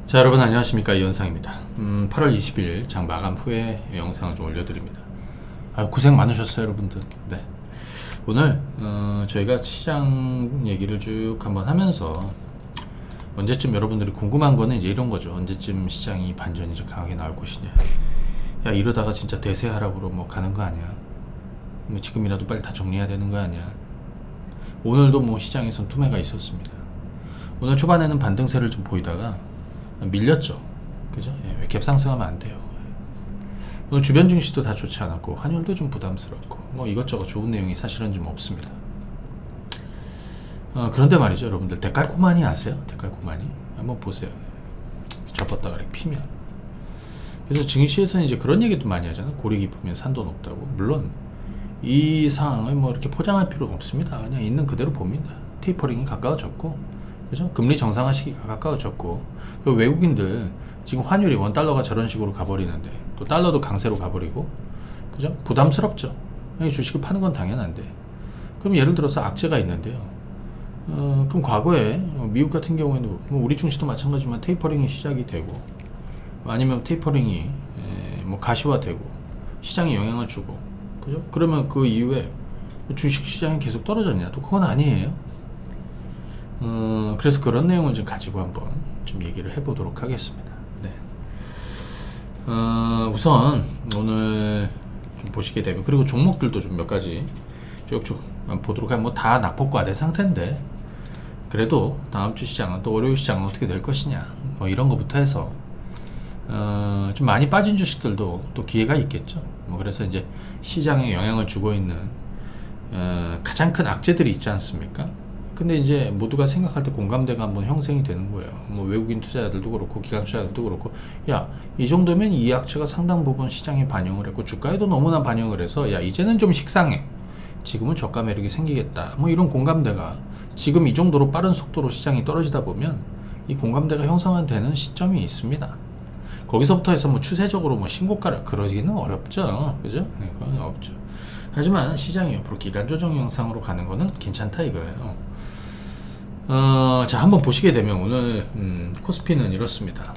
자, 여러분 안녕하십니까, 이현상입니다. 8월 20일 장 마감 후에 영상을 좀 올려드립니다. 고생 많으셨어요, 여러분들. 네. 오늘 저희가 시장 얘기를 쭉 한번 하면서 언제쯤 여러분들이 궁금한 거는 이제 이런 거죠. 언제쯤 시장이 반전이 좀 강하게 나올 것이냐. 야, 이러다가 진짜 대세하락으로 뭐 가는 거 아니야? 뭐 지금이라도 빨리 다 정리해야 되는 거 아니야? 오늘도 뭐 시장에선 투매가 있었습니다. 오늘 초반에는 반등세를 좀 보이다가 밀렸죠. 그죠? 예, 갭상승하면 안 돼요. 오늘 주변 증시도 다 좋지 않았고 환율도 좀 부담스럽고 뭐 이것저것 좋은 내용이 사실은 좀 없습니다. 그런데 말이죠, 여러분들 데칼코마니 아세요? 데칼코마니 한번 보세요. 접었다가 이렇게 피면. 그래서 증시에서는 이제 그런 얘기도 많이 하잖아요. 고리 깊으면 산도 높다고. 물론 이 상황을 뭐 이렇게 포장할 필요가 없습니다. 그냥 있는 그대로 봅니다. 테이퍼링이 가까워졌고, 그죠? 금리 정상화 시기가 가까워졌고, 그 외국인들 지금 환율이 원달러가 저런 식으로 가버리는데 또 달러도 강세로 가버리고, 그죠? 부담스럽죠. 주식을 파는 건 당연한데, 그럼 예를 들어서 악재가 있는데요. 그럼 과거에 미국 같은 경우에는 뭐 우리 증시도 마찬가지지만 테이퍼링이 시작이 되고, 아니면 테이퍼링이 뭐 가시화되고 시장에 영향을 주고, 그죠? 그러면 그 이후에 주식 시장이 계속 떨어졌냐? 또 그건 아니에요. 그래서 그런 내용을 좀 가지고 한번 좀 얘기를 해보도록 하겠습니다. 네. 우선 오늘 좀 보시게 되면, 그리고 종목들도 좀 몇 가지 쭉쭉 보도록 하면, 뭐 다 낙폭과대 상태인데 그래도 다음 주 시장은, 또 월요일 시장은 어떻게 될 것이냐, 뭐 이런 거부터 해서 좀 많이 빠진 주식들도 또 기회가 있겠죠. 뭐 그래서 이제 시장에 영향을 주고 있는 가장 큰 악재들이 있지 않습니까? 근데 이제 모두가 생각할 때 공감대가 한번 형성이 되는 거예요. 뭐 외국인 투자자들도 그렇고 기관 투자자들도 그렇고, 야, 이 정도면 이 악재가 상당 부분 시장에 반영을 했고 주가에도 너무나 반영을 해서, 야, 이제는 좀 식상해, 지금은 저가 매력이 생기겠다, 뭐 이런 공감대가, 지금 이 정도로 빠른 속도로 시장이 떨어지다 보면 이 공감대가 형성되는 시점이 있습니다. 거기서부터 해서 뭐 추세적으로 뭐 신고가를 그러기는 어렵죠. 그죠? 네, 그건 없죠. 하지만 시장이 옆으로 기간 조정 영상으로 가는 거는 괜찮다 이거예요. 자, 한번 보시게 되면 오늘 코스피는 이렇습니다.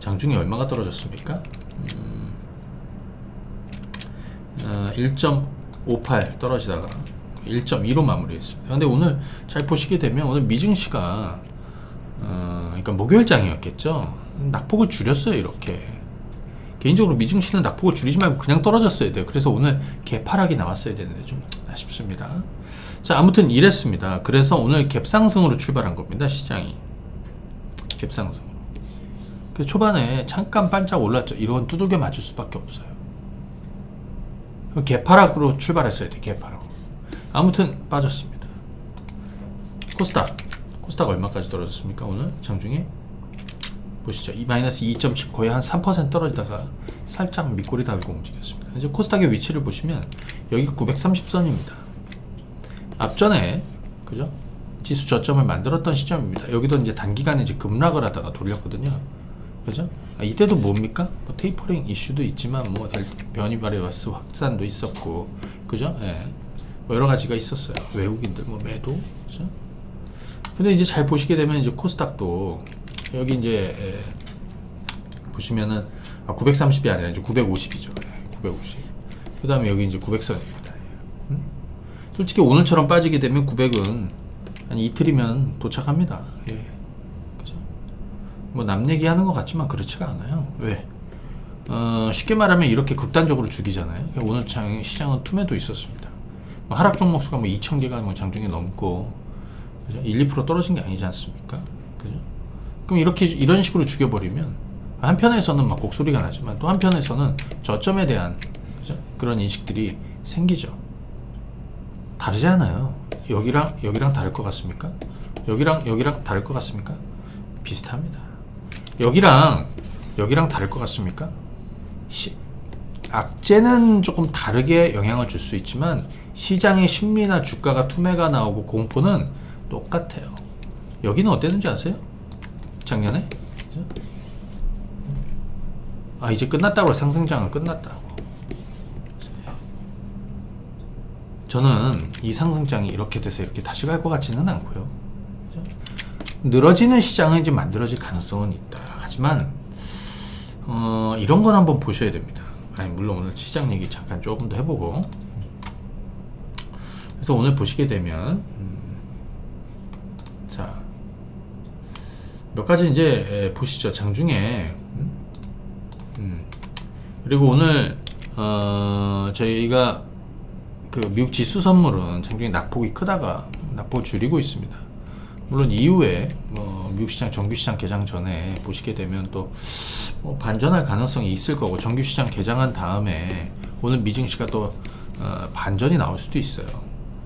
장중에 얼마가 떨어졌습니까? 1.58 떨어지다가 1.2로 마무리했습니다. 근데 오늘 잘 보시게 되면 오늘 미증시가 그러니까 목요일장이었겠죠. 낙폭을 줄였어요. 이렇게 개인적으로 미증시는 낙폭을 줄이지 말고 그냥 떨어졌어야 돼요. 그래서 오늘 개파락이 나왔어야 되는데 좀 아쉽습니다. 자, 아무튼 이랬습니다. 그래서 오늘 갭상승으로 출발한 겁니다. 시장이 갭상승으로. 그래서 초반에 잠깐 반짝 올랐죠. 이런 두들겨 맞을 수밖에 없어요. 개파락으로 출발했어야 돼. 개파락. 아무튼 빠졌습니다. 코스닥 얼마까지 떨어졌습니까? 오늘 장중에 보시죠. 마이너스 2.7, 거의 한 3% 떨어지다가 살짝 밑꼬리 달고 움직였습니다. 이제 코스닥의 위치를 보시면 여기가 930선입니다. 앞전에, 그죠? 지수 저점을 만들었던 시점입니다. 여기도 이제 단기간에 이제 급락을 하다가 돌렸거든요. 그죠? 이때도 뭡니까? 뭐 테이퍼링 이슈도 있지만, 뭐 변이 바이러스 확산도 있었고, 그죠? 예. 뭐 여러 가지가 있었어요. 외국인들 뭐 매도, 그죠? 근데 이제 잘 보시게 되면 이제 코스닥도 여기 이제 보시면은 930이 아니라 이제 950이죠. 950. 그 다음에 여기 이제 900선입니다. 솔직히 오늘처럼 빠지게 되면 900은 한 이틀이면 도착합니다. 예. 그죠? 뭐 남 얘기하는 것 같지만 그렇지가 않아요. 왜? 쉽게 말하면 이렇게 극단적으로 죽이잖아요. 오늘 시장은 투매도 있었습니다. 뭐 하락 종목 수가 뭐 2,000개가 뭐 장중에 넘고, 그죠? 1, 2% 떨어진 게 아니지 않습니까? 그죠? 그럼 이런 식으로 죽여버리면 한편에서는 막 곡소리가 나지만 또 한편에서는 저점에 대한, 그죠? 그런 인식들이 생기죠. 다르지 않아요. 여기랑 다를 것 같습니까? 여기랑 다를 것 같습니까? 비슷합니다. 여기랑 다를 것 같습니까? 악재는 조금 다르게 영향을 줄 수 있지만 시장의 심리나 주가가 투매가 나오고 공포는 똑같아요. 여기는 어땠는지 아세요? 작년에? 그죠? 이제 끝났다고, 상승장은 끝났다고. 저는 이 상승장이 이렇게 돼서 이렇게 다시 갈 것 같지는 않고요. 그죠? 늘어지는 시장은 이제 만들어질 가능성은 있다. 하지만 이런 건 한번 보셔야 됩니다. 아니, 물론 오늘 시장 얘기 잠깐 조금 더 해보고, 그래서 오늘 보시게 되면 자, 몇 가지 이제 보시죠. 장중에 그리고 오늘 저희가 그 미국 지수 선물은 장중에 낙폭이 크다가 낙폭을 줄이고 있습니다. 물론 이후에 미국 시장 정규 시장 개장 전에 보시게 되면 또 반전할 가능성이 있을 거고, 정규 시장 개장한 다음에 오늘 미증시가 또 반전이 나올 수도 있어요.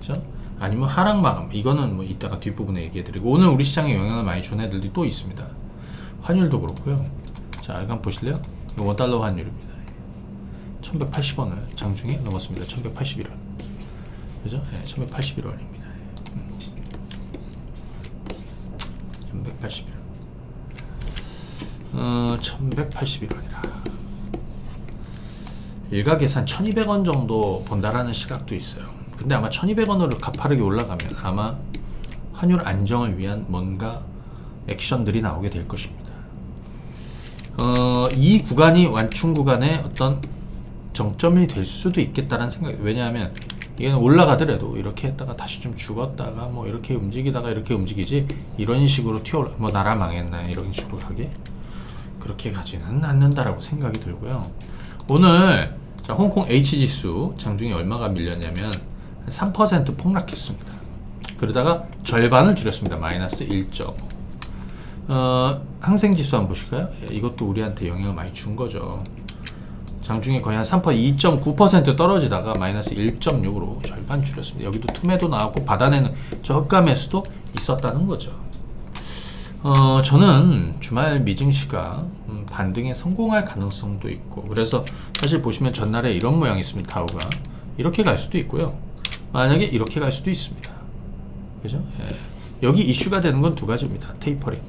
그죠? 아니면 하락 마감, 이거는 뭐 이따가 뒷부분에 얘기해드리고, 오늘 우리 시장에 영향을 많이 준 애들이 또 있습니다. 환율도 그렇고요. 자, 이거 한번 보실래요? 이거 원달러 환율입니다. 1180원을 장중에 넘었습니다. 1181원. 그죠? 네, 1181원입니다. 1181원. 1181원이라. 일가 계산 1200원 정도 본다라는 시각도 있어요. 근데 아마 1200원으로 가파르게 올라가면 아마 환율 안정을 위한 뭔가 액션들이 나오게 될 것입니다. 이 구간이 완충 구간의 어떤 정점이 될 수도 있겠다라는 생각이, 왜냐하면 이게는 올라가더라도 이렇게 했다가 다시 좀 죽었다가 뭐 이렇게 움직이다가 이렇게 움직이지, 이런 식으로 뭐 나라 망했나 이런 식으로 하게 그렇게 가지는 않는다라고 생각이 들고요. 오늘 자, 홍콩 H지수 장중에 얼마가 밀렸냐면 3% 폭락했습니다. 그러다가 절반을 줄였습니다. 마이너스 1.5. 항생지수 한번 보실까요? 이것도 우리한테 영향을 많이 준 거죠. 장중에 거의 한 2.9% 떨어지다가 마이너스 1.6으로 절반 줄였습니다. 여기도 투매도 나왔고 받아내는 저가 매수도 있었다는 거죠. 저는 주말 미증시가 반등에 성공할 가능성도 있고, 그래서 사실 보시면 전날에 이런 모양이 있습니다. 다우가 이렇게 갈 수도 있고요, 만약에 이렇게 갈 수도 있습니다. 그죠? 예. 여기 이슈가 되는 건 두 가지입니다. 테이퍼링,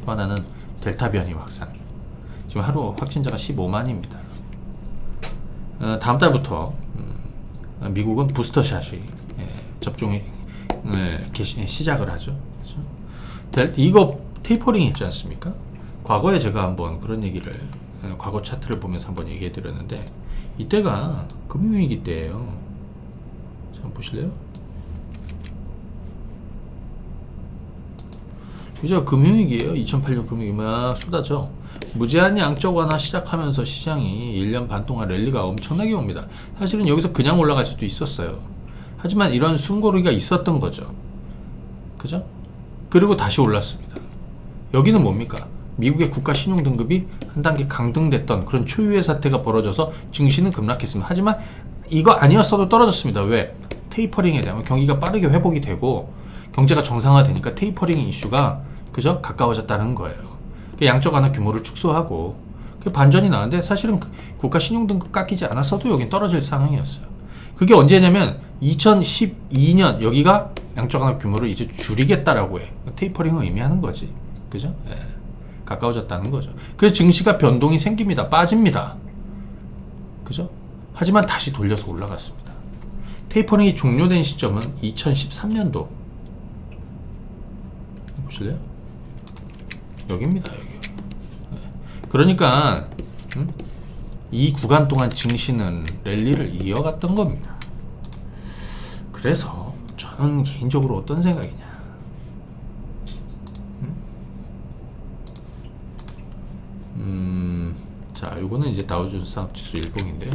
또 하나는 델타 변이 확산. 지금 하루 확진자가 15만입니다. 다음 달부터 미국은 부스터샷이 접종을 시작을 하죠. 그렇죠? 이거 테이퍼링 있지 않습니까? 과거에 제가 한번 그런 얘기를 과거 차트를 보면서 한번 얘기해 드렸는데, 이때가 금융위기 때예요. 한번 보실래요? 그죠? 금융위기예요. 2008년 금융위기 막 쏟아져. 무제한 양적 완화 시작하면서 시장이 1년 반 동안 랠리가 엄청나게 옵니다. 사실은 여기서 그냥 올라갈 수도 있었어요. 하지만 이런 숨고르기가 있었던 거죠. 그죠? 그리고 다시 올랐습니다. 여기는 뭡니까? 미국의 국가 신용 등급이 한 단계 강등됐던 그런 초유의 사태가 벌어져서 증시는 급락했습니다. 하지만 이거 아니었어도 떨어졌습니다. 왜? 테이퍼링에 대한 경기가 빠르게 회복이 되고 경제가 정상화되니까 테이퍼링 이슈가 그죠? 가까워졌다는 거예요. 양적 완화 규모를 축소하고 반전이 나는데, 사실은 국가 신용등급 깎이지 않았어도 여긴 떨어질 상황이었어요. 그게 언제냐면 2012년 여기가 양적 완화 규모를 이제 줄이겠다라고 해. 테이퍼링을 의미하는 거지. 그죠? 예. 가까워졌다는 거죠. 그래서 증시가 변동이 생깁니다. 빠집니다. 그죠? 하지만 다시 돌려서 올라갔습니다. 테이퍼링이 종료된 시점은 2013년도. 보실래요? 여기입니다. 여기. 그러니까 이 구간 동안 증시는 랠리를 이어갔던 겁니다. 그래서 저는 개인적으로 어떤 생각이냐, 자, 요거는 이제 다우존스 산업지수 일봉인데요.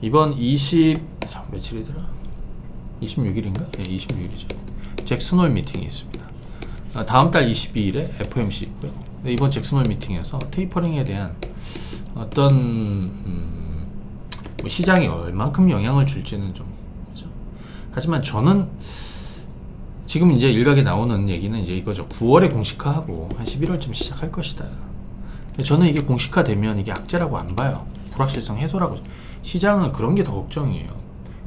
이번 며칠이더라? 26일인가? 네, 26일이죠. 잭슨홀 미팅이 있습니다. 다음 달 22일에 FOMC 있고요. 이번 잭슨홀 미팅에서 테이퍼링에 대한 어떤 뭐 시장이 얼만큼 영향을 줄지는 좀 그렇죠? 하지만 저는 지금 이제 일각에 나오는 얘기는 이제 이거죠. 9월에 공식화하고 한 11월쯤 시작할 것이다. 저는 이게 공식화되면 이게 악재라고 안 봐요. 불확실성 해소라고. 시장은 그런 게 더 걱정이에요.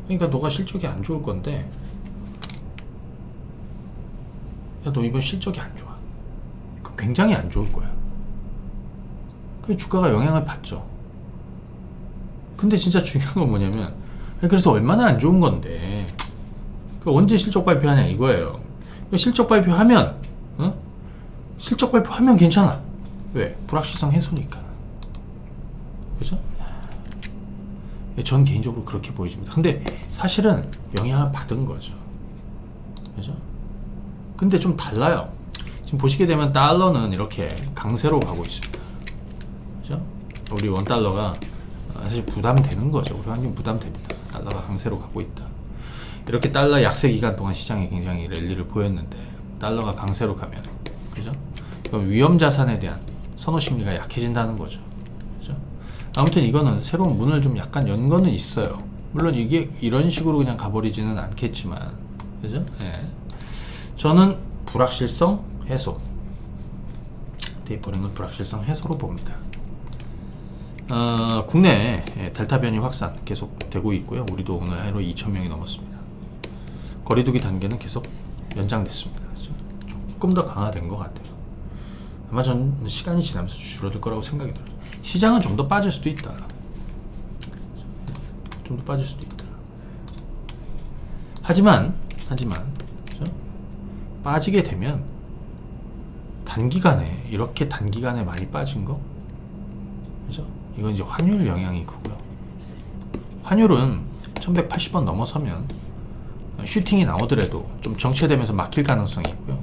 그러니까 너가 실적이 안 좋을 건데, 야, 너 이번 실적이 안 좋아. 굉장히 안 좋을 거야. 그 주가가 영향을 받죠. 근데 진짜 중요한 건 뭐냐면, 그래서 얼마나 안 좋은 건데, 언제 실적 발표하냐 이거예요. 실적 발표하면 실적 발표하면 괜찮아. 왜? 불확실성 해소니까. 그죠? 전 개인적으로 그렇게 보여집니다. 근데 사실은 영향을 받은 거죠. 그죠? 근데 좀 달라요. 지금 보시게 되면 달러는 이렇게 강세로 가고 있습니다. 그죠? 우리 원달러가 사실 부담되는 거죠. 우리 환경 부담됩니다. 달러가 강세로 가고 있다. 이렇게 달러 약세 기간 동안 시장이 굉장히 랠리를 보였는데 달러가 강세로 가면, 그죠? 그럼 위험 자산에 대한 선호 심리가 약해진다는 거죠. 그죠? 아무튼 이거는 새로운 문을 좀 약간 연 거는 있어요. 물론 이게 이런 식으로 그냥 가버리지는 않겠지만, 그죠? 예. 저는 불확실성 해소, 테이퍼링은 불확실성 해소로 봅니다. 국내 델타 변이 확산 계속 되고 있고요. 우리도 오늘 하루 2,000명이 넘었습니다. 거리두기 단계는 계속 연장됐습니다. 조금 더 강화된 것 같아요. 아마 전 시간이 지나면서 줄어들 거라고 생각이 들어요. 시장은 좀 더 빠질 수도 있다. 좀 더 빠질 수도 있다. 하지만 그렇죠? 빠지게 되면 단기간에 이렇게 단기간에 많이 빠진 거, 그죠? 이건 이제 환율 영향이 크고요. 환율은 1180원 넘어서면 슈팅이 나오더라도 좀 정체되면서 막힐 가능성이 있고요.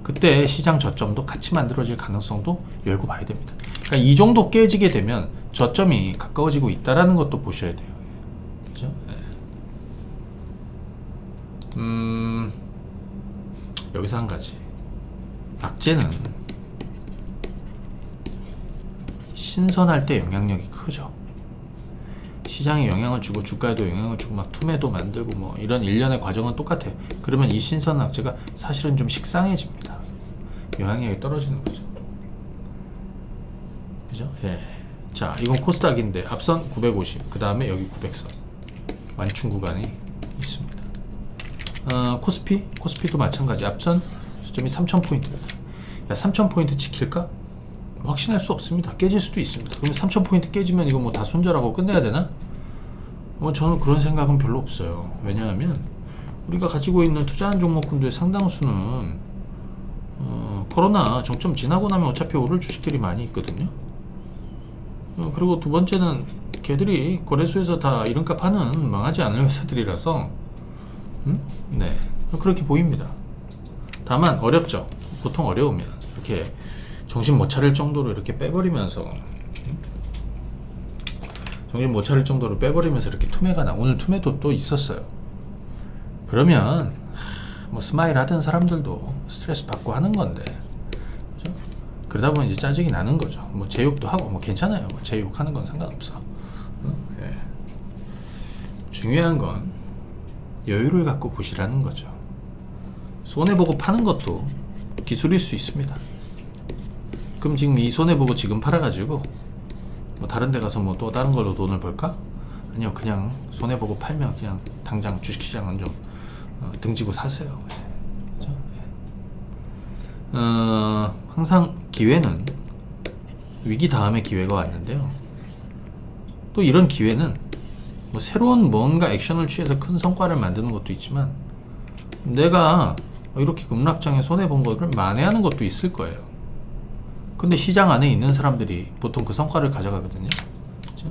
그때 시장 저점도 같이 만들어질 가능성도 열고 봐야 됩니다. 그러니까 이 정도 깨지게 되면 저점이 가까워지고 있다라는 것도 보셔야 돼요. 그죠? 네. 여기서 한 가지. 약재는 신선할 때 영향력이 크죠. 시장에 영향을 주고 주가에도 영향을 주고 막 투매도 만들고 뭐 이런 일련의 과정은 똑같아요. 그러면 이 신선한 악재가 사실은 좀 식상해집니다. 영향력이 떨어지는 거죠. 그죠? 예. 자, 이건 코스닥인데 앞선 950, 그 다음에 여기 900선 완충 구간이 있습니다. 코스피도 마찬가지. 앞선 저점이 3000포인트입니다. 야, 3000포인트 지킬까? 확신할 수 없습니다. 깨질 수도 있습니다. 그러면 3000포인트 깨지면 이거 뭐 다 손절하고 끝내야 되나? 저는 그런 생각은 별로 없어요. 왜냐하면 우리가 가지고 있는 투자한 종목군들의 상당수는 코로나 정점 지나고 나면 어차피 오를 주식들이 많이 있거든요. 그리고 두 번째는 걔들이 거래소에서 다 이름값 하는 망하지 않을 회사들이라서 네, 그렇게 보입니다. 다만 어렵죠. 보통 어려우면 이렇게 정신 못 차릴 정도로 이렇게 빼버리면서 이렇게 투매가 오늘 투매도 또 있었어요. 그러면 뭐 스마일 하던 사람들도 스트레스 받고 하는 건데, 그죠? 그러다 보면 이제 짜증이 나는 거죠. 뭐 제욕도 하고 뭐 괜찮아요. 뭐 제욕하는 건 상관없어. 예. 중요한 건 여유를 갖고 보시라는 거죠. 손해보고 파는 것도 기술일 수 있습니다. 그럼 지금 이 손해보고 지금 팔아가지고 뭐 다른 데 가서 뭐 또 다른 걸로 돈을 벌까? 아니요, 그냥 손해보고 팔면 그냥 당장 주식시장은 좀 등지고 사세요. 그렇죠? 항상 기회는 위기 다음에 기회가 왔는데요. 또 이런 기회는 뭐 새로운 뭔가 액션을 취해서 큰 성과를 만드는 것도 있지만 내가 이렇게 급락장에 손해본 거를 만회하는 것도 있을 거예요. 근데 시장 안에 있는 사람들이 보통 그 성과를 가져가거든요. 그렇죠?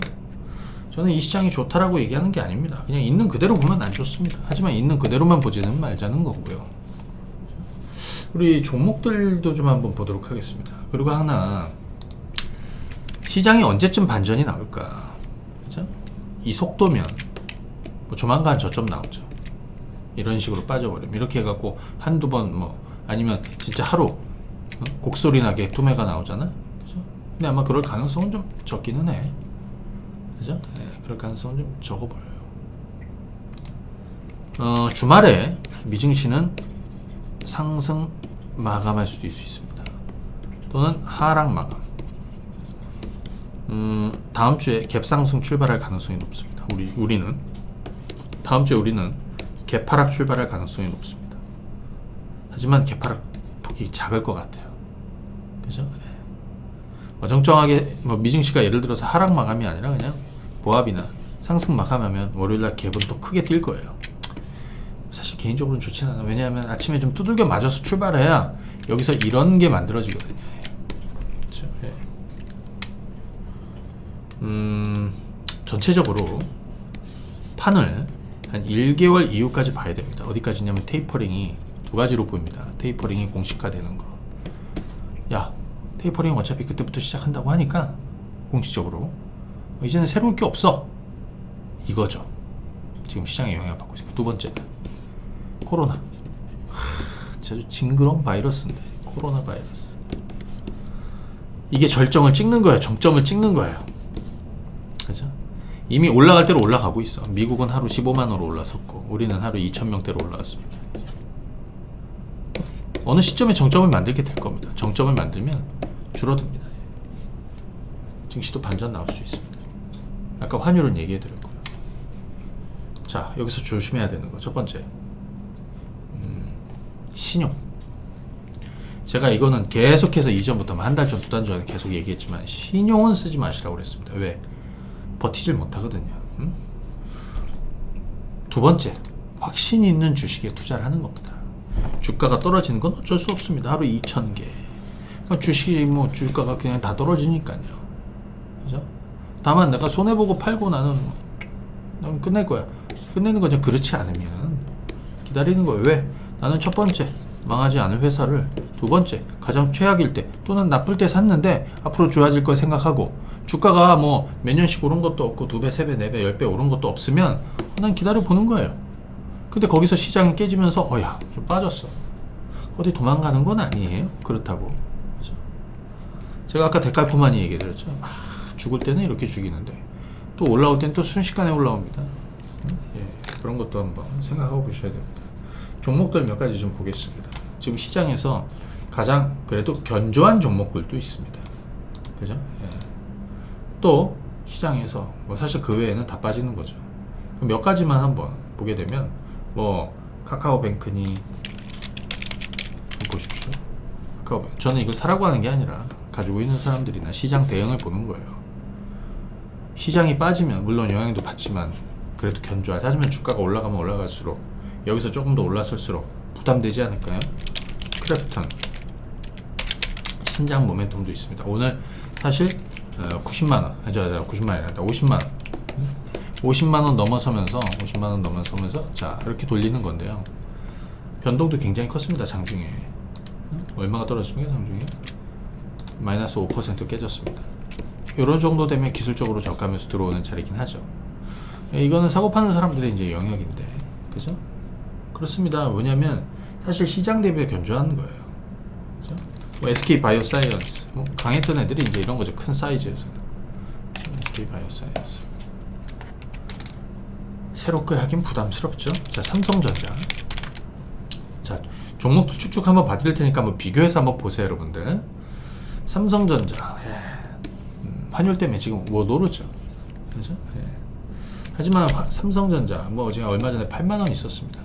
저는 이 시장이 좋다라고 얘기하는 게 아닙니다. 그냥 있는 그대로 보면 안 좋습니다. 하지만 있는 그대로만 보지는 말자는 거고요. 우리 종목들도 좀 한번 보도록 하겠습니다. 그리고 하나, 시장이 언제쯤 반전이 나올까? 그렇죠? 이 속도면 뭐 조만간 저점 나오죠. 이런 식으로 빠져버리면 이렇게 해갖고 한두 번 뭐 아니면 진짜 하루 곡소리 나게 투매가 나오잖아. 그죠? 근데 아마 그럴 가능성은 좀 적기는 해. 그죠? 네, 그럴 가능성은 좀 적어 보여요. 주말에 미증시는 상승 마감할 수도 있습니다. 또는 하락 마감. 다음 주에 갭상승 출발할 가능성이 높습니다. 우리는 다음 주에 우리는 갭하락 출발할 가능성이 높습니다. 하지만 갭하락 폭이 작을 것 같아요. 그죠? 정정하게 뭐 미증시가 예를 들어서 하락 마감이 아니라 그냥 보합이나 상승 마감하면 월요일날 갭은 또 크게 뛸 거예요. 사실 개인적으로는 좋진 않아. 왜냐하면 아침에 좀 두들겨 맞아서 출발해야 여기서 이런 게 만들어지거든요. 그렇죠? 예. 전체적으로 판을 한 1개월 이후까지 봐야 됩니다. 어디까지냐면 테이퍼링이 두 가지로 보입니다. 테이퍼링이 공식화되는 거. 야, 테이퍼링 어차피 그때부터 시작한다고 하니까 공식적으로 이제는 새로울 게 없어, 이거죠. 지금 시장에 영향을 받고 있습니다. 두 번째는 코로나. 아주 징그러운 바이러스인데, 코로나 바이러스. 이게 절정을 찍는 거예요. 정점을 찍는 거예요. 그죠? 이미 올라갈 대로 올라가고 있어. 미국은 하루 15만원으로 올라섰고 우리는 하루 2,000명대로 올라왔습니다. 어느 시점에 정점을 만들게 될 겁니다. 정점을 만들면 줄어듭니다. 증시도 반전 나올 수 있습니다. 아까 환율은 얘기해드렸고요. 자, 여기서 조심해야 되는 거 첫 번째, 신용. 제가 이거는 계속해서 이전부터 한 달 전, 두 달 전에 계속 얘기했지만 신용은 쓰지 마시라고 그랬습니다. 왜? 버티질 못하거든요. 두 번째, 확신이 있는 주식에 투자를 하는 겁니다. 주가가 떨어지는 건 어쩔 수 없습니다. 하루 2,000개. 주식이 뭐 주가가 그냥 다 떨어지니까요. 그죠? 다만 내가 손해보고 팔고 나는 끝낼 거야. 끝내는 거죠. 그렇지 않으면 기다리는 거예요. 왜? 나는 첫 번째, 망하지 않을 회사를, 두 번째, 가장 최악일 때 또는 나쁠 때 샀는데 앞으로 좋아질 걸 생각하고, 주가가 뭐 몇 년씩 오른 것도 없고 2배, 3배, 4배, 10배 오른 것도 없으면 난 기다려 보는 거예요. 근데 거기서 시장이 깨지면서 야, 좀 빠졌어. 어디 도망가는 건 아니에요. 그렇다고. 그렇죠? 제가 아까 데칼코마니 얘기해드렸죠. 죽을 때는 이렇게 죽이는데 또 올라올 때는 또 순식간에 올라옵니다. 예, 그런 것도 한번 생각하고 보셔야 됩니다. 종목들 몇 가지 좀 보겠습니다. 지금 시장에서 가장 그래도 견조한 종목들도 있습니다. 그죠? 예. 또 시장에서 뭐 사실 그 외에는 다 빠지는 거죠. 몇 가지만 한번 보게 되면 뭐 카카오뱅크니 보십시오. 저는 이걸 사라고 하는 게 아니라 가지고 있는 사람들이나 시장 대응을 보는 거예요. 시장이 빠지면 물론 영향도 받지만 그래도 견조하다. 하지만 주가가 올라가면 올라갈수록 여기서 조금 더 올라설수록 부담되지 않을까요? 크래프톤 신장 모멘텀도 있습니다. 오늘 사실 90만원, 90만원이 아니라 50만원 50만원 넘어서면서 자, 이렇게 돌리는 건데요. 변동도 굉장히 컸습니다. 장중에 얼마가 떨어졌습니까? 장중에 마이너스 5% 깨졌습니다. 이런 정도 되면 기술적으로 저가면서 들어오는 자리긴 하죠. 이거는 사고 파는 사람들의 이제 영역인데, 그죠? 그렇습니다. 왜냐면 사실 시장 대비에 견조한 거예요. 그죠? 뭐 SK 바이오사이언스, 뭐 강했던 애들이 이제 이런 거죠. 큰 사이즈에서. SK 바이오사이언스. 새롭게 하긴 부담스럽죠. 자, 삼성전자. 자, 종목도 쭉쭉 한번 봐드릴 테니까 한번 비교해서 한번 보세요, 여러분들. 삼성전자. 환율 때문에 지금 못 오르죠. 그죠? 예. 하지만 삼성전자 뭐 제가 얼마 전에 8만원 있었습니다.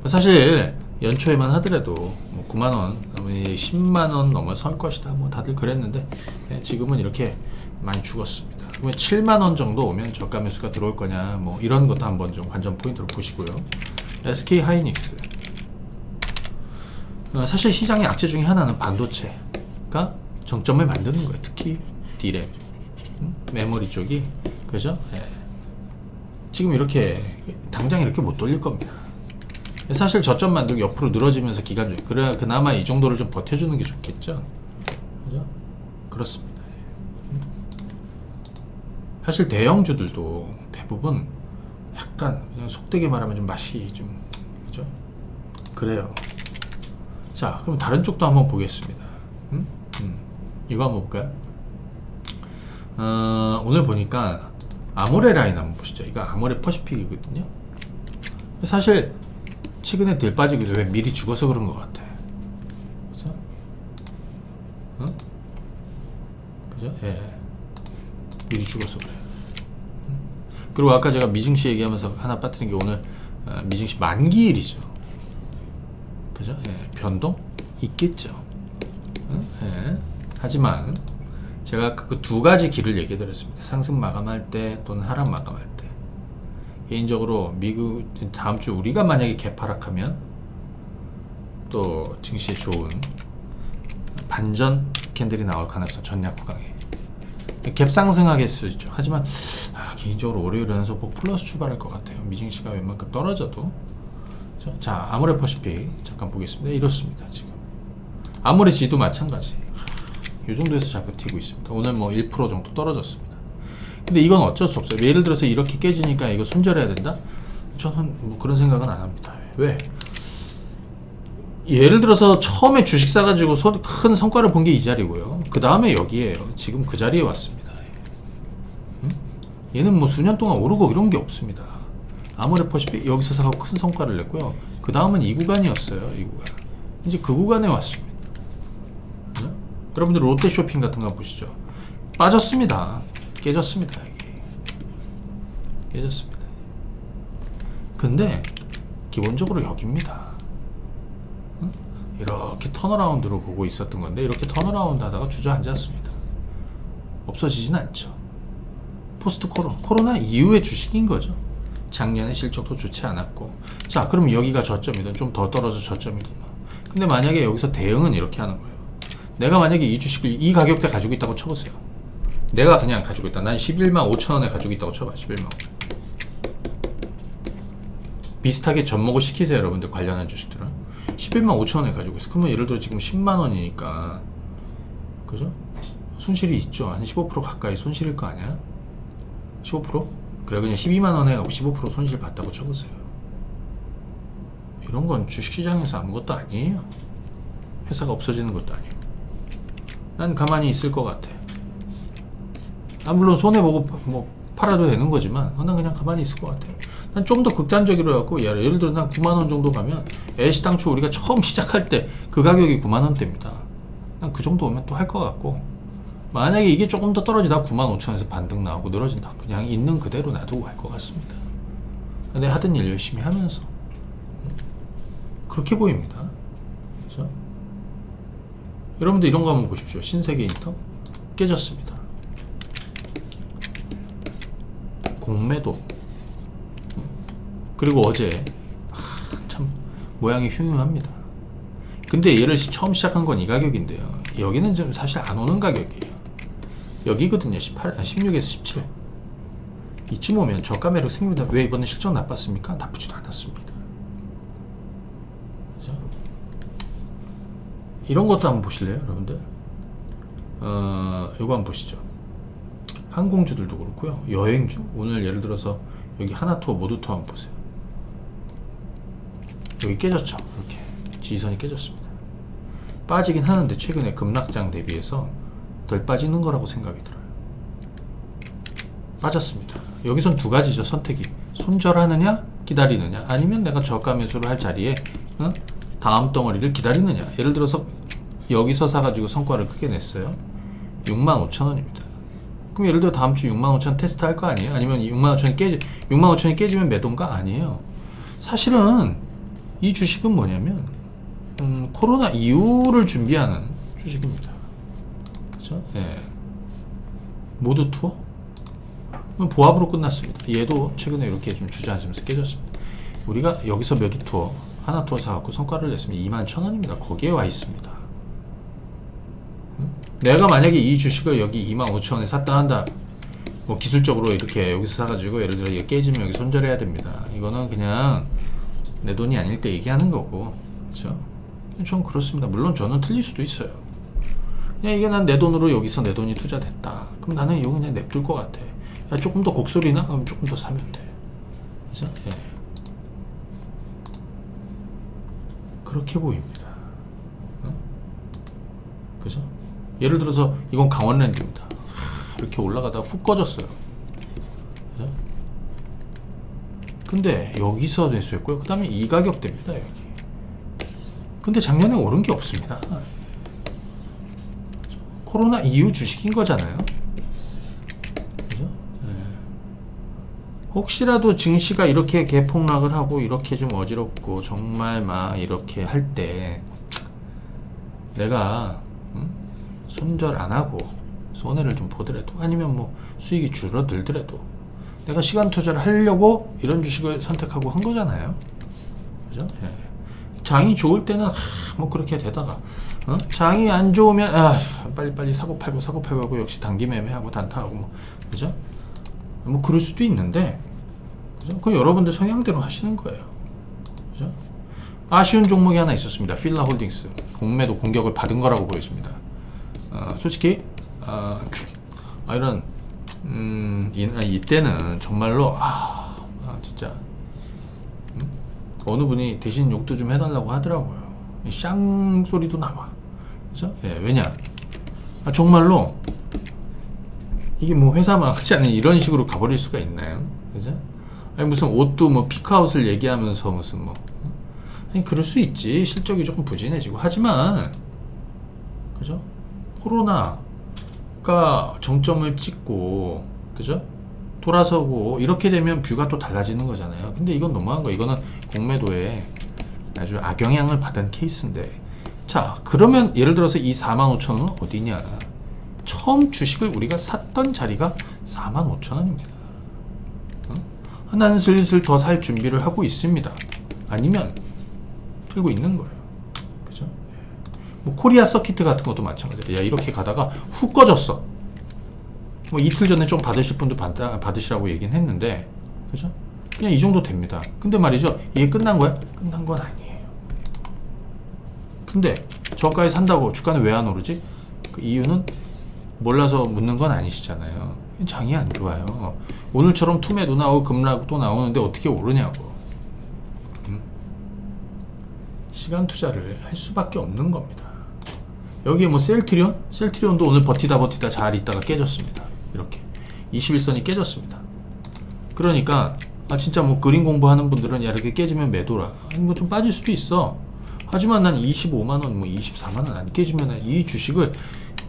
뭐 사실 연초에만 하더라도 뭐 9만원, 10만원 넘어설 것이다. 뭐 다들 그랬는데 지금은 이렇게 많이 죽었습니다. 그러면 7만원 정도 오면 저가 매수가 들어올 거냐, 뭐 이런 것도 한번 좀 관전 포인트로 보시고요. SK 하이닉스. 사실 시장의 악재 중에 하나는 반도체가 정점을 만드는 거예요. 특히 D램, 메모리 쪽이. 그죠? 예. 지금 이렇게 당장 이렇게 못 돌릴 겁니다. 사실 저점 만들고 옆으로 늘어지면서 기간 중에 그래야 그나마 이 정도를 좀 버텨주는 게 좋겠죠. 그죠? 그렇습니다. 사실 대형주들도 대부분 약간 그냥 속되게 말하면 좀 맛이 좀, 그죠? 그래요. 자, 그럼 다른 쪽도 한번 보겠습니다. 이거 한번 볼까요? 오늘 보니까 아모레 라인 한번 보시죠. 이거 아모레 퍼시픽이거든요. 사실 최근에 들 빠지고 있어요. 왜? 미리 죽어서 그런 것 같아. 그죠? 그죠? 예. 미리 죽어서 그래. 그리고 아까 제가 미증시 얘기하면서 하나 빠뜨린 게 오늘 미증시 만기일이죠. 그죠? 예. 변동 있겠죠. 예. 하지만 제가 그 두 가지 길을 얘기해 드렸습니다. 상승 마감할 때 또는 하락 마감할 때. 개인적으로 미국 다음 주 우리가 만약에 개파락하면 또 증시에 좋은 반전 캔들이 나올 가능성 전략 구강에 갭 상승하겠을 수 있죠. 하지만 개인적으로 월요일 연속폭 플러스 출발할 것 같아요. 미증시가 웬만큼 떨어져도. 자, 아모레퍼시픽 잠깐 보겠습니다. 이렇습니다. 지금 아모레지도 마찬가지. 이 정도에서 잘 버티고 있습니다. 오늘 뭐 1% 정도 떨어졌습니다. 근데 이건 어쩔 수 없어요. 예를 들어서 이렇게 깨지니까 이거 손절해야 된다? 저는 뭐 그런 생각은 안 합니다. 왜? 예를 들어서 처음에 주식 사가지고 큰 성과를 본 게 이 자리고요. 그 다음에 여기에요. 지금 그 자리에 왔습니다. 얘는 뭐 수년 동안 오르고 이런 게 없습니다. 아모레퍼시픽 여기서 사고 큰 성과를 냈고요. 그 다음은 이 구간이었어요. 이 구간. 이제 그 구간에 왔습니다. 네? 여러분들 롯데쇼핑 같은 거 보시죠. 빠졌습니다. 깨졌습니다. 이게. 깨졌습니다. 근데 기본적으로 여기입니다. 이렇게 턴어라운드로 보고 있었던 건데 이렇게 턴어라운드 하다가 주저앉았습니다. 없어지진 않죠. 포스트 코로나 이후의 주식인 거죠. 작년에 실적도 좋지 않았고. 자, 그럼 여기가 저점이든 좀 더 떨어져 저점이든 뭐. 근데 만약에 여기서 대응은 이렇게 하는 거예요. 내가 만약에 이 주식을 이 가격대 가지고 있다고 쳐보세요. 내가 그냥 가지고 있다. 난 11만 5천 원에 가지고 있다고 쳐봐. 11만 5천. 비슷하게 접목을 시키세요. 여러분들 관련한 주식들은 11만 5천 원에 가지고 있어. 그러면 예를 들어 지금 10만 원이니까 그죠? 손실이 있죠. 한 15% 가까이 손실일 거 아니야? 15%? 그래 그냥 12만 원에 갖고 15% 손실 봤다고 쳐보세요. 이런 건 주식시장에서 아무것도 아니에요. 회사가 없어지는 것도 아니고. 난 가만히 있을 것 같아. 물론 손해보고 뭐 팔아도 되는 거지만 난 그냥 가만히 있을 것 같아요. 난 좀 더 극단적으로 해갖고 예를 들어 난 9만원 정도 가면 애시 당초 우리가 처음 시작할 때 그 가격이 9만원대입니다. 난 그 정도 오면 또 할 것 같고, 만약에 이게 조금 더 떨어지다 9만 5천원에서 반등 나오고 늘어진다, 그냥 있는 그대로 놔두고 갈 것 같습니다. 근데 하던 일 열심히 하면서 그렇게 보입니다. 그렇죠? 여러분들 이런 거 한번 보십시오. 신세계 인터 깨졌습니다. 공매도. 그리고 어제 참 모양이 흉흉합니다. 근데 얘를 처음 시작한 건 이 가격인데요. 여기는 좀 사실 안 오는 가격이에요. 여기거든요. 16에서 17. 이쯤 오면 저가 매력 생깁니다. 왜 이번에 실적 나빴습니까? 나쁘지도 않았습니다. 그죠? 이런 것도 한번 보실래요, 여러분들? 이거 한번 보시죠. 항공주들도 그렇고요. 여행주. 오늘 예를 들어서 여기 하나투어, 모두투어 한번 보세요. 여기 깨졌죠. 이렇게 지지선이 깨졌습니다. 빠지긴 하는데 최근에 급락장 대비해서 덜 빠지는 거라고 생각이 들어요. 빠졌습니다. 여기선 두 가지죠. 선택이. 손절하느냐 기다리느냐, 아니면 내가 저가 매수를 할 자리에 다음 덩어리를 기다리느냐. 예를 들어서 여기서 사가지고 성과를 크게 냈어요. 65,000원입니다. 그럼 예를 들어 다음 주 65,000원 테스트 할 거 아니에요? 아니면 65,000원이 깨지면 매도인가? 아니에요. 사실은 이 주식은 뭐냐면 코로나 이후를 준비하는 주식입니다. 그죠? 예. 모두 투어? 보합으로 끝났습니다. 얘도 최근에 이렇게 좀 주저앉으면서 깨졌습니다. 우리가 여기서 매도 투어, 하나 투어 사갖고 성과를 냈으면 21,000원입니다. 거기에 와 있습니다. 내가 만약에 이 주식을 여기 25,000원에 샀다 한다, 뭐 기술적으로 이렇게 여기서 사가지고 예를 들어 이게 깨지면 여기 손절해야 됩니다. 이거는 그냥 내 돈이 아닐 때 얘기하는 거고, 그렇죠? 전 그렇습니다. 물론 저는 틀릴 수도 있어요. 그냥 이게 난 내 돈으로 여기서 내 돈이 투자됐다. 그럼 나는 이거 그냥 냅둘 것 같아. 야, 조금 더 곡소리나? 그럼 조금 더 사면 돼. 그죠? 예. 그렇게 보입니다. 그죠? 예를 들어서 이건 강원랜드입니다. 이렇게 올라가다가 훅 꺼졌어요. 그죠? 근데 여기서 매수했고요. 그 다음에 이 가격대입니다. 여기. 근데 작년에 오른 게 없습니다. 코로나 이후 주식인 거잖아요. 그죠? 네. 혹시라도 증시가 이렇게 개폭락을 하고 이렇게 좀 어지럽고 정말 막 이렇게 할 때 내가 손절 안 하고 손해를 좀 보더라도, 아니면 뭐 수익이 줄어들더라도 내가 시간 투자를 하려고 이런 주식을 선택하고 한 거잖아요. 그죠? 예. 장이 좋을 때는 뭐 그렇게 되다가 장이 안 좋으면 빨리빨리 사고 팔고 역시 단기 매매하고 단타하고 뭐 그죠? 뭐 그럴 수도 있는데 그죠? 그 여러분들 성향대로 하시는 거예요. 그죠? 아쉬운 종목이 하나 있었습니다. 필라홀딩스 공매도 공격을 받은 거라고 보여집니다. 솔직히 이런 이때는 정말로 진짜 어느 분이 대신 욕도 좀 해달라고 하더라고요. 쌍 소리도 나와. 그죠? 예, 왜냐? 정말로 이게 뭐 회사 망하지 않는 이런 식으로 가버릴 수가 있나요? 그죠? 아니 무슨 옷도 뭐 피크아웃을 얘기하면서 무슨 뭐 아니 그럴 수 있지. 실적이 조금 부진해지고 하지만 그죠? 코로나가 정점을 찍고 그죠? 돌아서고 이렇게 되면 뷰가 또 달라지는 거잖아요. 근데 이건 너무한 거. 이거는 공매도에 아주 악영향을 받은 케이스인데 자 그러면 예를 들어서 이 45,000원은 어디냐? 처음 주식을 우리가 샀던 자리가 45,000원입니다. 난 슬슬 더 살 준비를 하고 있습니다. 아니면 들고 있는 거예요. 그죠? 뭐 코리아 서킷 같은 것도 마찬가지예요. 야 이렇게 가다가 훅 꺼졌어. 뭐 이틀 전에 좀 받으실 분도 받으시라고 얘기는 했는데 그죠? 그냥 이 정도 됩니다. 근데 말이죠. 이게 끝난 거야? 끝난 건 아니에요. 근데 저가에 산다고 주가는 왜 안 오르지? 그 이유는 몰라서 묻는 건 아니시잖아요. 장이 안 좋아요. 오늘처럼 투매도 나오고 급락도 나오는데 어떻게 오르냐고. 시간 투자를 할 수밖에 없는 겁니다. 여기에 뭐 셀트리온? 셀트리온도 오늘 버티다 잘 있다가 깨졌습니다. 이렇게 21선이 깨졌습니다. 그러니까 진짜 뭐 그림 공부하는 분들은 야 이렇게 깨지면 매도라. 아니 뭐 좀 빠질 수도 있어. 하지만 난 25만원 뭐 24만원 안 깨지면 이 주식을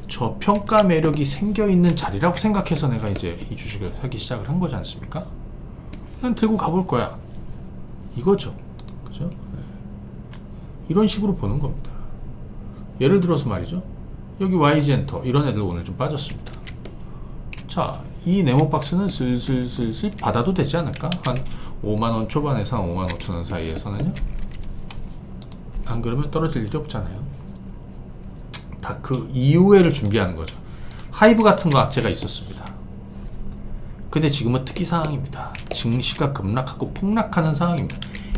저평가 매력이 생겨있는 자리라고 생각해서 내가 이제 이 주식을 사기 시작을 한 거지 않습니까? 난 들고 가볼 거야. 이거죠. 그죠? 네. 이런 식으로 보는 겁니다. 예를 들어서 말이죠. 여기 YG엔터 이런 애들 오늘 좀 빠졌습니다. 자, 이 네모박스는 슬슬 받아도 되지 않을까? 한 5만원 초반에서 한 5만 5천원 사이에서는요. 안 그러면 떨어질 일이 없잖아요. 다 그 이후에를 준비하는 거죠. 하이브 같은 거 악재가 있었습니다. 근데 지금은 특이 상황입니다. 증시가 급락하고 폭락하는 상황입니다.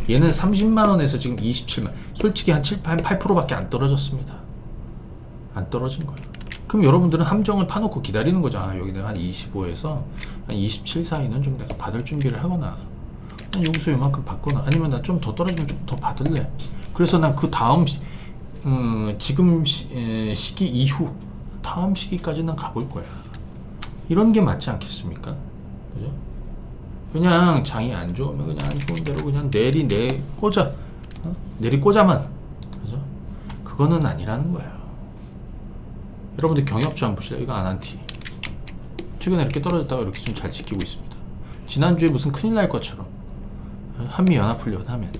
얘는 30만원에서 지금 27만, 솔직히 한 7, 8%밖에 안 떨어졌습니다. 안 떨어진 거예요. 그럼 여러분들은 함정을 파놓고 기다리는 거죠. 여기 내가 한 25에서 한 27 사이는 좀 내가 받을 준비를 하거나, 여기서 요만큼 받거나, 아니면 나 좀 더 떨어지면 좀 더 받을래. 그래서 난 그 다음 지금 시기 이후 다음 시기까지는 가볼 거야. 이런 게 맞지 않겠습니까? 그죠? 그냥 장이 안 좋으면 그냥 안 좋은 대로 그냥 내리꽂아. 내리꽂아만. 그죠? 그거는 아니라는 거예요. 여러분들 경협주 한번 보실래요? 이거 아난티. 최근에 이렇게 떨어졌다가 이렇게 좀 잘 지키고 있습니다. 지난주에 무슨 큰일 날 것처럼 한미연합훈련 하면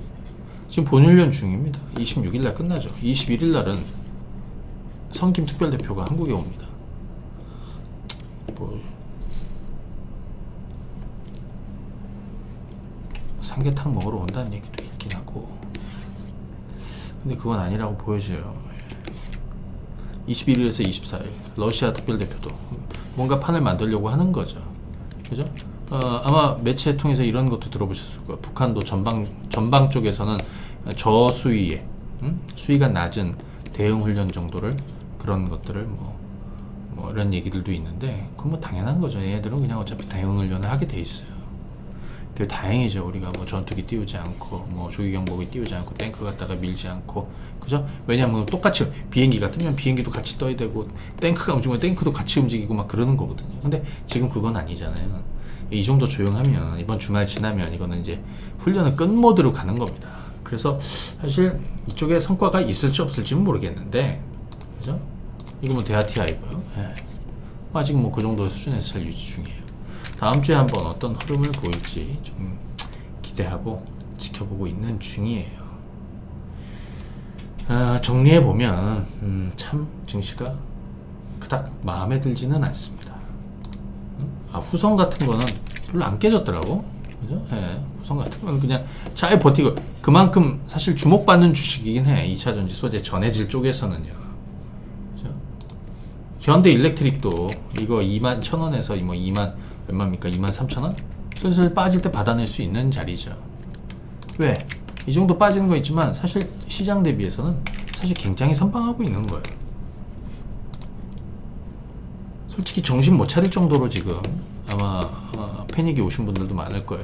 지금 본훈련 중입니다. 26일날 끝나죠. 21일날은 성김 특별대표가 한국에 옵니다. 뭐 삼계탕 먹으러 온다는 얘기도 있긴 하고, 근데 그건 아니라고 보여져요. 21일에서 24일 러시아 특별대표도 뭔가 판을 만들려고 하는 거죠. 그죠? 아마 매체 통해서 이런 것도 들어보셨을 거예요. 북한도 전방 쪽에서는 저수위에 수위가 낮은 대응훈련 정도를, 그런 것들을 뭐 이런 얘기들도 있는데, 그건 뭐 당연한 거죠. 얘들은 그냥 어차피 대응훈련을 하게 돼 있어요. 그 다행이죠. 우리가 뭐 전투기 띄우지 않고 뭐 조기경보기 띄우지 않고 탱크 갖다가 밀지 않고, 그죠? 왜냐면 똑같이 비행기가 뜨면 비행기도 같이 떠야 되고, 탱크가 움직이면 탱크도 같이 움직이고 막 그러는 거거든요. 근데 지금 그건 아니잖아요. 이 정도 조용하면 이번 주말 지나면 이거는 이제 훈련을 끝 모드로 가는 겁니다. 그래서 사실 이쪽에 성과가 있을지 없을지는 모르겠는데, 그죠? 이거 뭐 대하티아이고요. 예. 아직 뭐 그 정도 수준에서 잘 유지 중이에요. 다음 주에 한번 어떤 흐름을 보일지 좀 기대하고 지켜보고 있는 중이에요. 정리해보면 참 증시가 그닥 마음에 들지는 않습니다. 후성 같은 거는 별로 안 깨졌더라고. 그죠? 예, 우선 같은 건 그냥 잘 버티고, 그만큼 사실 주목받는 주식이긴 해. 2차전지 소재 전해질 쪽에서는요. 그죠? 현대 일렉트릭도 이거 21,000원에서 뭐 2만 얼마입니까? 23,000원? 슬슬 빠질 때 받아낼 수 있는 자리죠. 왜? 이 정도 빠지는 거 있지만 사실 시장 대비해서는 사실 굉장히 선방하고 있는 거예요. 솔직히 정신 못 차릴 정도로 지금 아마 패닉이 오신 분들도 많을 거예요.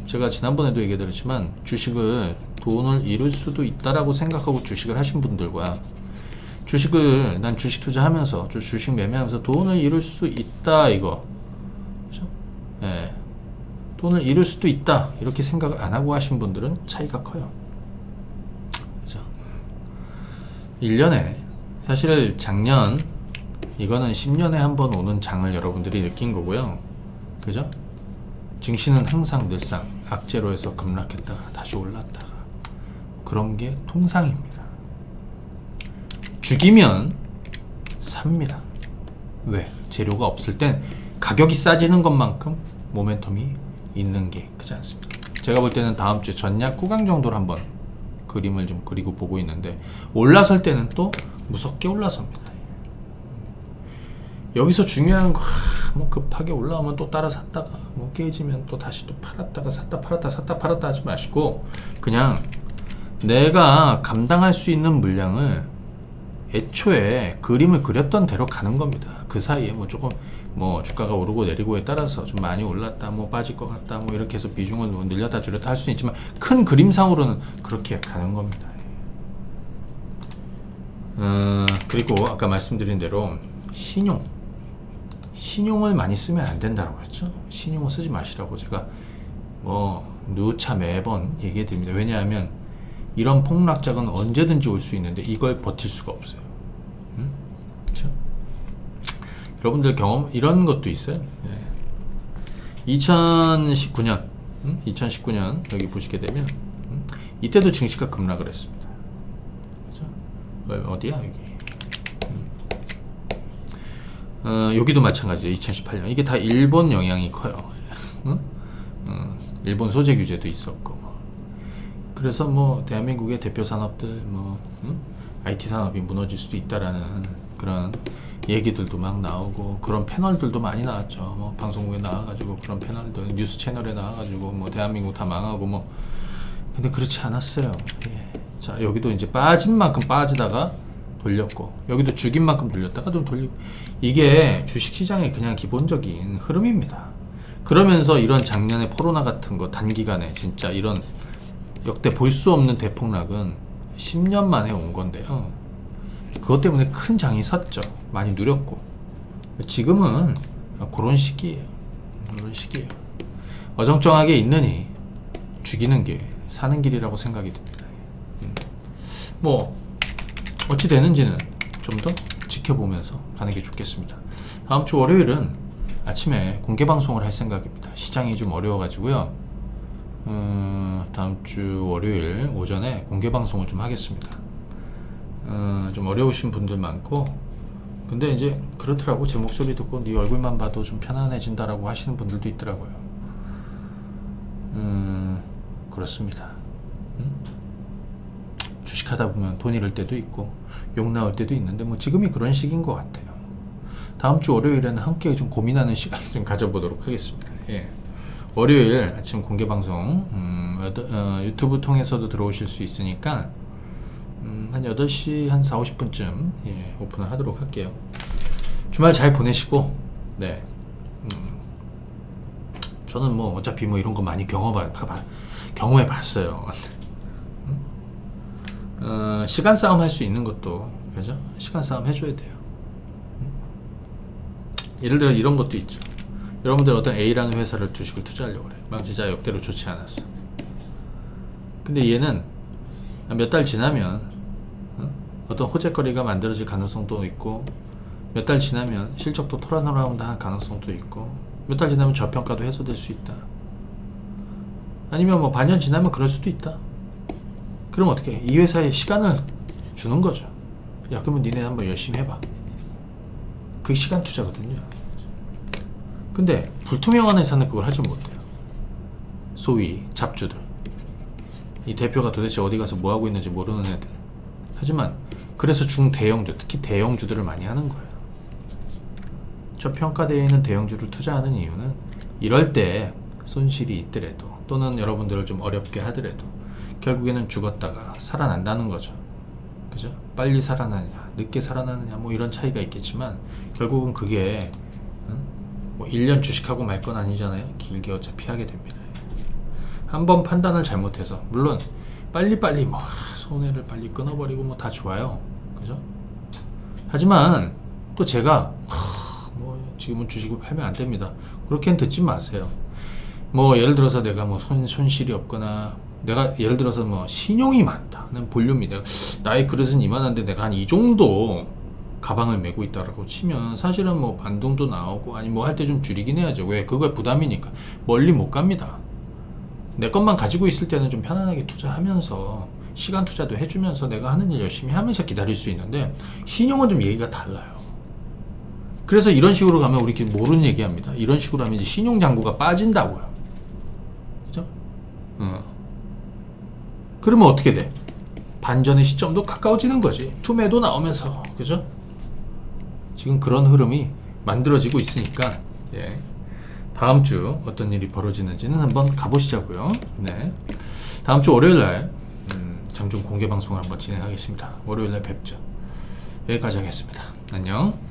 제가 지난번에도 얘기드렸지만 주식을 돈을 잃을 수도 있다라고 생각하고 주식을 하신 분들과 주식을 난 주식 투자하면서 주식 매매하면서 돈을 잃을 수 있다 이거, 그렇죠? 예, 돈을 잃을 수도 있다 이렇게 생각을 안 하고 하신 분들은 차이가 커요. 그렇죠? 1년에 사실 작년 이거는 10년에 한 번 오는 장을 여러분들이 느낀 거고요. 그죠? 증시는 항상 늘상 악재로에서 급락했다가 다시 올랐다가 그런 게 통상입니다. 죽이면 삽니다. 왜? 재료가 없을 땐 가격이 싸지는 것만큼 모멘텀이 있는 게 크지 않습니까? 제가 볼 때는 다음 주에 전략 구간 정도로 한번 그림을 좀 그리고 보고 있는데, 올라설 때는 또 무섭게 올라섭니다. 여기서 중요한 거, 뭐 급하게 올라오면 또 따라 샀다가 뭐 깨지면 또 다시 또 팔았다가 샀다 팔았다 하지 마시고, 그냥 내가 감당할 수 있는 물량을 애초에 그림을 그렸던 대로 가는 겁니다. 그 사이에 뭐 조금 뭐 주가가 오르고 내리고에 따라서 좀 많이 올랐다 뭐 빠질 것 같다 뭐 이렇게 해서 비중을 뭐 늘렸다 줄였다 할 수는 있지만 큰 그림상으로는 그렇게 가는 겁니다. 그리고 아까 말씀드린 대로 신용을 많이 쓰면 안 된다고 했죠. 신용을 쓰지 마시라고 제가 뭐 누차 매번 얘기해 드립니다. 왜냐하면 이런 폭락작은 언제든지 올 수 있는데 이걸 버틸 수가 없어요. 그렇죠? 여러분들 경험 이런 것도 있어요. 2019년 2019년 여기 보시게 되면 이때도 증시가 급락을 했습니다. 그렇죠? 어디야 여기? 여기도 마찬가지예요. 2018년 이게 다 일본 영향이 커요. 일본 소재 규제도 있었고. 그래서 뭐 대한민국의 대표 산업들 뭐 IT 산업이 무너질 수도 있다라는 그런 얘기들도 막 나오고, 그런 패널들도 많이 나왔죠. 뭐 방송국에 나와가지고 그런 패널들, 뉴스 채널에 나와가지고 뭐 대한민국 다 망하고 뭐. 근데 그렇지 않았어요. 예. 자, 여기도 이제 빠진 만큼 빠지다가 돌렸고, 여기도 죽인 만큼 돌렸다가 좀 돌리고, 이게 주식시장의 그냥 기본적인 흐름입니다. 그러면서 이런 작년에 코로나 같은 거 단기간에 진짜 이런 역대 볼 수 없는 대폭락은 10년 만에 온 건데요. 그것 때문에 큰 장이 섰죠. 많이 누렸고. 지금은 그런 시기예요. 그런 시기예요. 어정쩡하게 있느니 죽이는 게 사는 길이라고 생각이 듭니다. 뭐 어찌 되는지는 좀 더 지켜보면서 가는 게 좋겠습니다. 다음 주 월요일은 아침에 공개 방송을 할 생각입니다. 시장이 좀 어려워가지고요. 다음 주 월요일 오전에 공개 방송을 좀 하겠습니다. 좀 어려우신 분들 많고, 근데 이제 그렇더라고. 제 목소리 듣고 네 얼굴만 봐도 좀 편안해진다라고 하시는 분들도 있더라고요. 그렇습니다. 주식하다 보면 돈 잃을 때도 있고 욕 나올 때도 있는데 뭐 지금이 그런 시기인 것 같아요. 다음 주 월요일에는 함께 좀 고민하는 시간 좀 가져보도록 하겠습니다. 예. 월요일 아침 공개 방송 유튜브 통해서도 들어오실 수 있으니까 한 8시 한 4, 50분쯤 예, 오픈을 하도록 할게요. 주말 잘 보내시고, 네. 저는 뭐 어차피 뭐 이런 거 많이 경험해 봤어요. 시간 싸움 할 수 있는 것도, 그죠? 시간 싸움 해줘야 돼요. 예를 들어 이런 것도 있죠. 여러분들 어떤 A라는 회사를 주식을 투자하려고 그래. 막 진짜 역대로 좋지 않았어. 근데 얘는 몇 달 지나면 어떤 호재거리가 만들어질 가능성도 있고, 몇 달 지나면 실적도 토라노라운드할 가능성도 있고, 몇 달 지나면 저평가도 해소될 수 있다. 아니면 뭐 반년 지나면 그럴 수도 있다. 그럼 어떻게 해? 이 회사에 시간을 주는 거죠. 야, 그러면 니네 한번 열심히 해봐. 그게 시간 투자거든요. 근데 불투명한 회사는 그걸 하지 못해요. 소위 잡주들, 이 대표가 도대체 어디 가서 뭐 하고 있는지 모르는 애들. 하지만 그래서 중대형주, 특히 대형주들을 많이 하는 거예요. 저평가되어 있는 대형주를 투자하는 이유는 이럴 때 손실이 있더라도, 또는 여러분들을 좀 어렵게 하더라도 결국에는 죽었다가 살아난다는 거죠. 그죠? 빨리 살아나느냐 늦게 살아나느냐 뭐 이런 차이가 있겠지만 결국은 그게 뭐 1년 주식하고 말 건 아니잖아요. 길게 어차피 하게 됩니다. 한번 판단을 잘못해서, 물론 빨리빨리 뭐 손해를 빨리 끊어버리고 뭐 다 좋아요. 그죠? 하지만 또 제가 뭐 지금은 주식을 팔면 안 됩니다, 그렇게는 듣지 마세요. 뭐 예를 들어서 내가 뭐 손실이 없거나, 내가 예를 들어서 뭐 신용이 많다는 볼륨이, 내가 나의 그릇은 이만한데 내가 한 이 정도 가방을 메고 있다라고 치면 사실은 뭐 반동도 나오고 아니 뭐 할 때 좀 줄이긴 해야죠. 왜? 그거에 부담이니까 멀리 못 갑니다. 내 것만 가지고 있을 때는 좀 편안하게 투자하면서 시간 투자도 해주면서 내가 하는 일 열심히 하면서 기다릴 수 있는데, 신용은 좀 얘기가 달라요. 그래서 이런 식으로 가면 우리 모르는 얘기합니다. 이런 식으로 하면 이제 신용장구가 빠진다고요. 그죠? 그러면 어떻게 돼? 반전의 시점도 가까워지는 거지. 투매도 나오면서. 그죠? 지금 그런 흐름이 만들어지고 있으니까, 예. 다음 주 어떤 일이 벌어지는지는 한번 가보시자고요. 네. 다음 주 월요일 날 장중 공개 방송을 한번 진행하겠습니다. 월요일 날 뵙죠. 여기까지 하겠습니다. 안녕.